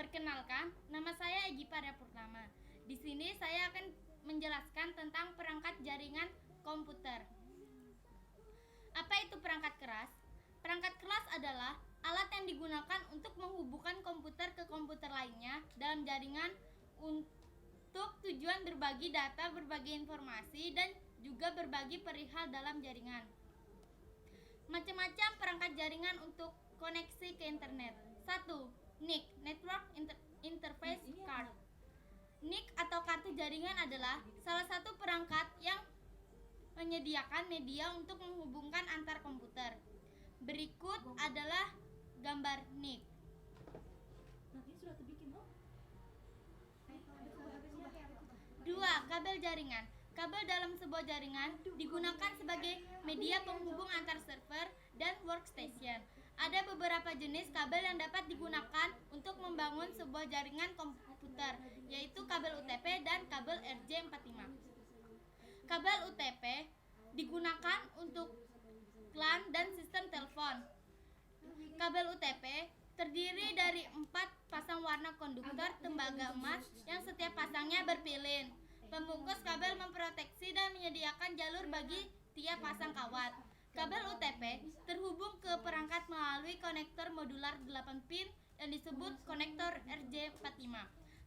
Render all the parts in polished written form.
Perkenalkan, nama saya Egy Parya Purnama. Di sini saya akan menjelaskan tentang perangkat jaringan komputer. Apa itu perangkat keras? Perangkat keras adalah alat yang digunakan untuk menghubungkan komputer ke komputer lainnya dalam jaringan untuk tujuan berbagi data, berbagi informasi, dan juga berbagi perihal dalam jaringan. Macam-macam perangkat jaringan untuk koneksi ke internet. 1. NIC, Network Interface Card. NIC atau kartu jaringan adalah salah satu perangkat yang menyediakan media untuk menghubungkan antar komputer. Berikut adalah gambar NIC. 2. Kabel jaringan. Kabel dalam sebuah jaringan digunakan sebagai media penghubung antar server dan workstation. Ada beberapa jenis kabel yang dapat digunakan untuk membangun sebuah jaringan komputer, yaitu kabel UTP dan kabel RJ45. Kabel UTP digunakan untuk LAN dan sistem telepon. Kabel UTP terdiri dari 4 pasang warna konduktor tembaga emas yang setiap pasangnya berpilin. Pembungkus kabel memproteksi dan menyediakan jalur bagi tiap pasang kawat. Kabel UTP terhubung ke perangkat melalui konektor modular 8 pin yang disebut konektor RJ45.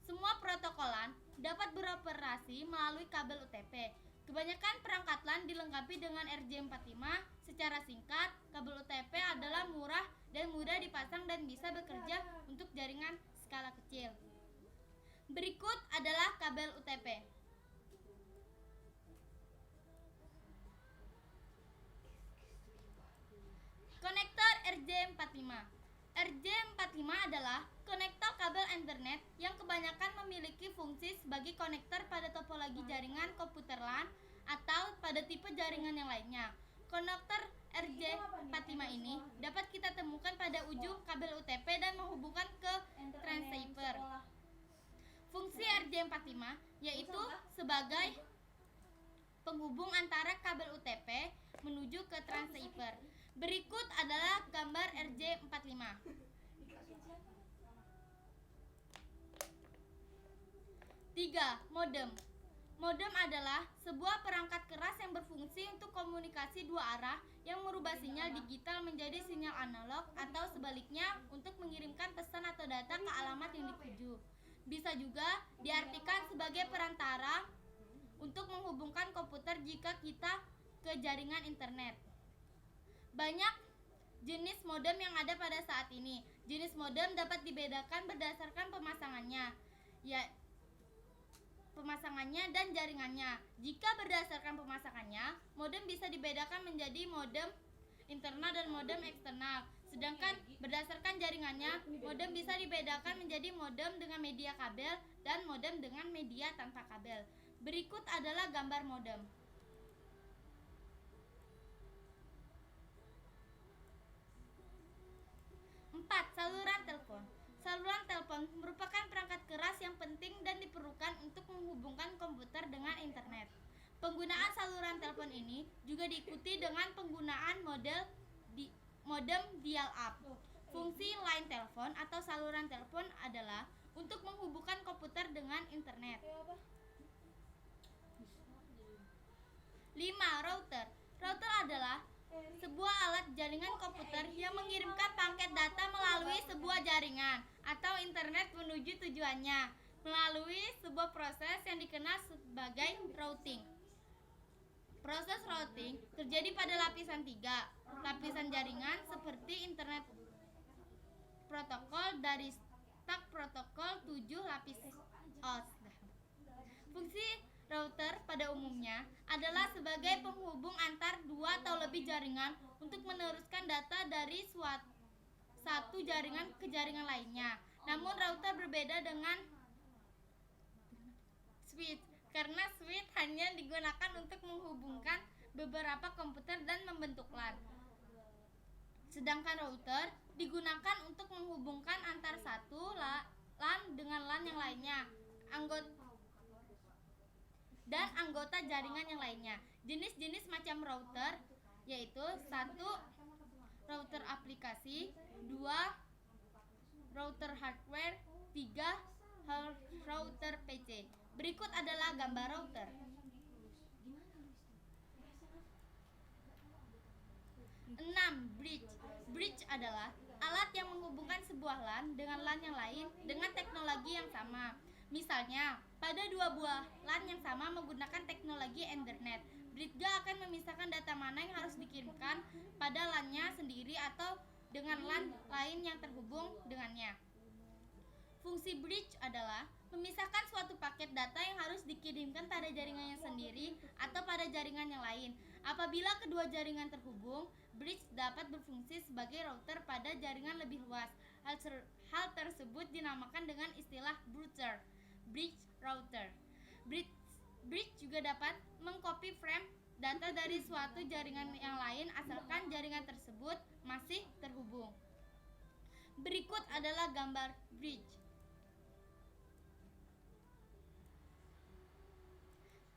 Semua protokolan dapat beroperasi melalui kabel UTP. Kebanyakan perangkat LAN dilengkapi dengan RJ45. Secara singkat, kabel UTP adalah murah dan mudah dipasang dan bisa bekerja untuk jaringan skala kecil. Berikut adalah kabel UTP. Konektor RJ45. RJ45 adalah konektor kabel Ethernet yang kebanyakan memiliki fungsi sebagai konektor pada topologi jaringan komputer LAN atau pada tipe jaringan yang lainnya. Konektor RJ45 ini dapat kita temukan pada ujung kabel UTP dan menghubungkan ke transceiver. Fungsi RJ45 yaitu sebagai penghubung antara kabel UTP menuju ke transceiver. Berikut adalah gambar RJ45. 3. Modem. Modem adalah sebuah perangkat keras yang berfungsi untuk komunikasi dua arah yang merubah sinyal digital menjadi sinyal analog atau sebaliknya untuk mengirimkan pesan atau data ke alamat yang dituju. Bisa juga diartikan sebagai perantara untuk menghubungkan komputer jika kita ke jaringan internet. Banyak jenis modem yang ada pada saat ini. Jenis modem dapat dibedakan berdasarkan pemasangannya dan jaringannya. Jika berdasarkan pemasangannya, modem bisa dibedakan menjadi modem internal dan modem eksternal. Sedangkan berdasarkan jaringannya, modem bisa dibedakan menjadi modem dengan media kabel dan modem dengan media tanpa kabel. Berikut adalah gambar modem. 4. Saluran telepon. Saluran telepon merupakan perangkat keras yang penting dan diperlukan untuk menghubungkan komputer dengan internet. Penggunaan saluran telepon ini juga diikuti dengan penggunaan modem dial-up. Fungsi line telepon atau saluran telepon adalah untuk menghubungkan komputer dengan internet. 5. Router. Router adalah sebuah alat jaringan komputer yang mengirimkan paket data melalui sebuah jaringan atau internet menuju tujuannya melalui sebuah proses yang dikenal sebagai routing. Proses routing terjadi pada lapisan 3. Lapisan jaringan seperti internet protokol dari stack protokol 7 lapis OS. Fungsi router pada umumnya adalah sebagai penghubung antar dua atau lebih jaringan untuk meneruskan data dari satu jaringan ke jaringan lainnya. Namun router berbeda dengan switch karena switch hanya digunakan untuk menghubungkan beberapa komputer dan membentuk LAN. Sedangkan router digunakan untuk menghubungkan antar satu LAN dengan LAN yang lainnya. Anggota jaringan yang lainnya. Jenis-jenis macam router yaitu 1. Router aplikasi, 2. Router hardware, 3. 3 router PC. Berikut adalah gambar router. 6. Bridge. Bridge adalah alat yang menghubungkan sebuah LAN dengan LAN yang lain dengan teknologi yang sama. Misalnya, pada dua buah LAN yang sama menggunakan teknologi Ethernet, bridge akan memisahkan data mana yang harus dikirimkan pada LAN-nya sendiri atau dengan LAN lain yang terhubung dengannya. Fungsi bridge adalah memisahkan suatu paket data yang harus dikirimkan pada jaringannya sendiri atau pada jaringan yang lain. Apabila kedua jaringan terhubung, bridge dapat berfungsi sebagai router pada jaringan lebih luas. Hal tersebut dinamakan dengan istilah bridge router. Bridge juga dapat mengcopy frame data dari suatu jaringan yang lain asalkan jaringan tersebut masih terhubung. Berikut adalah gambar bridge.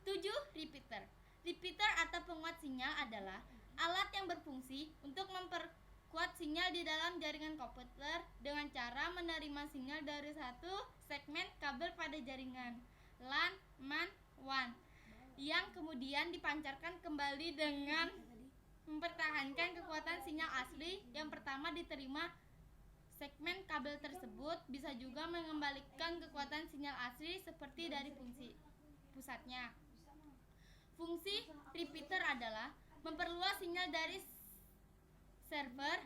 7. Repeater. Repeater atau penguat sinyal adalah alat yang berfungsi untuk memperkuat sinyal di dalam jaringan komputer dengan cara menerima sinyal dari satu segmen kabel pada jaringan LAN MAN WAN yang kemudian dipancarkan kembali dengan mempertahankan kekuatan sinyal asli yang pertama diterima segmen kabel tersebut. Bisa juga mengembalikan kekuatan sinyal asli seperti dari fungsi pusatnya. Fungsi repeater adalah memperluas sinyal dari server.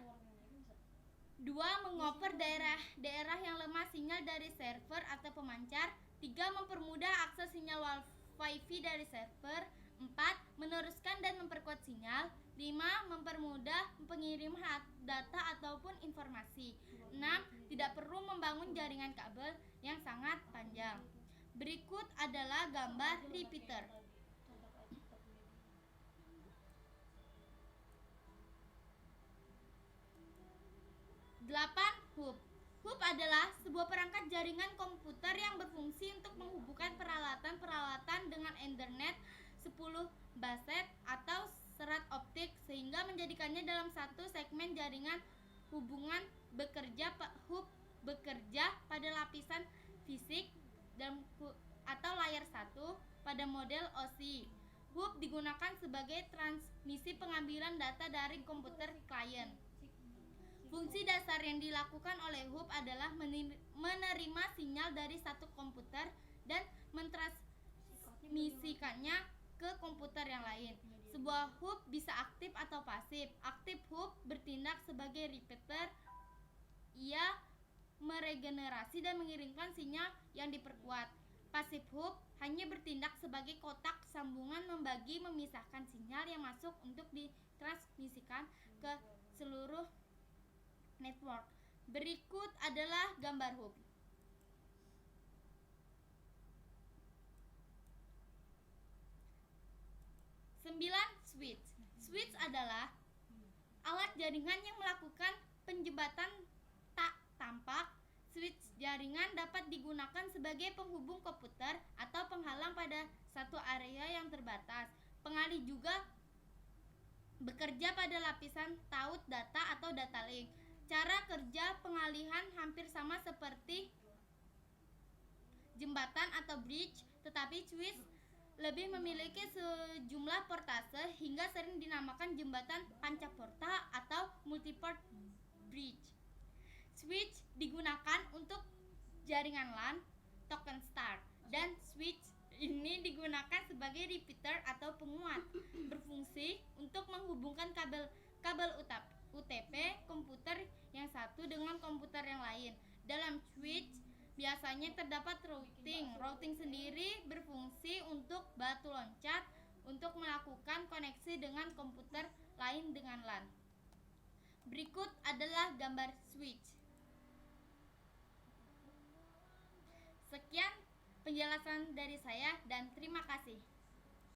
2. Mengoper daerah yang lemah sinyal dari server atau pemancar. 3. Mempermudah akses sinyal Wi-Fi dari server. 4. Meneruskan dan memperkuat sinyal. 5. Mempermudah pengiriman data ataupun informasi. 6. Tidak perlu membangun jaringan kabel yang sangat panjang. Berikut adalah gambar repeater. 8. Hub. Hub adalah sebuah perangkat jaringan komputer yang berfungsi untuk menghubungkan peralatan-peralatan dengan Ethernet 10 baset atau serat optik sehingga menjadikannya dalam satu segmen jaringan. Hubungan hub bekerja pada lapisan fisik atau layar satu pada model OSI. Hub digunakan sebagai transmisi pengambilan data dari komputer klien. Fungsi dasar yang dilakukan oleh hub adalah menerima sinyal dari satu komputer dan mentransmisikannya ke komputer yang lain. Sebuah hub bisa aktif atau pasif. Aktif hub bertindak sebagai repeater. Ia meregenerasi dan mengirimkan sinyal yang diperkuat. Pasif hub hanya bertindak sebagai kotak sambungan memisahkan sinyal yang masuk untuk ditransmisikan ke seluruh network. Berikut adalah gambar hub. 9. Switch. Switch adalah alat jaringan yang melakukan penjembatan tak tampak. Switch jaringan dapat digunakan sebagai penghubung komputer atau penghalang pada satu area yang terbatas. Pengalih juga bekerja pada lapisan taut data atau data link. Cara kerja pengalihan hampir sama seperti jembatan atau bridge, tetapi switch lebih memiliki sejumlah portase hingga sering dinamakan jembatan pancaporta atau multiport bridge. Switch digunakan untuk jaringan LAN, token start, dan switch ini digunakan sebagai repeater atau penguat, berfungsi untuk menghubungkan kabel UTP komputer yang satu dengan komputer yang lain. Dalam switch biasanya terdapat routing. Routing sendiri berfungsi untuk batu loncat untuk melakukan koneksi dengan komputer lain dengan LAN. Berikut adalah gambar switch. Sekian penjelasan dari saya dan terima kasih.